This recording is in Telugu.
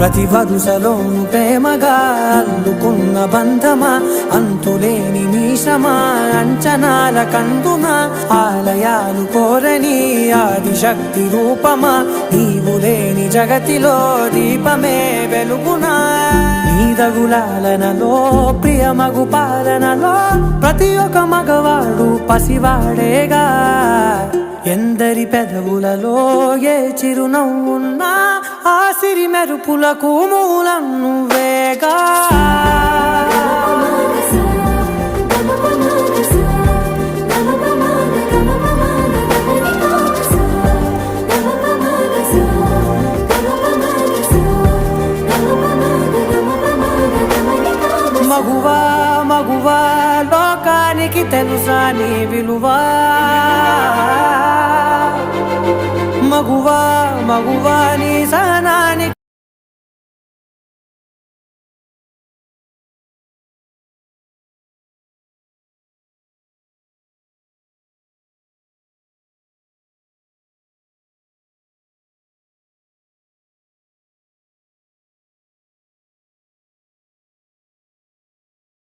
ప్రతి వరుసలోను ప్రేమగా అల్లుకున్న బంధమా, అంతులేని నీశమా, అంచనాల కందున ఆలయాలు కోరని ఆదిశక్తి రూపమా, నీవు లేని జగతిలో దీపమే వెలుగునా. నీదగులాలనలో ప్రియమగు పాలనలో ప్రతి ఒక్క మగవాడు పసివాడేగా. ఎందరి పెదవులలో ఏ చిరునవ్వున్నా ఆ సిరి మెరుపులకు మూలం నువ్వేగా. మగువా మగువా లోకానికి తెలుసా నీ విలువా. మగువా మగువా నీ సహనానికి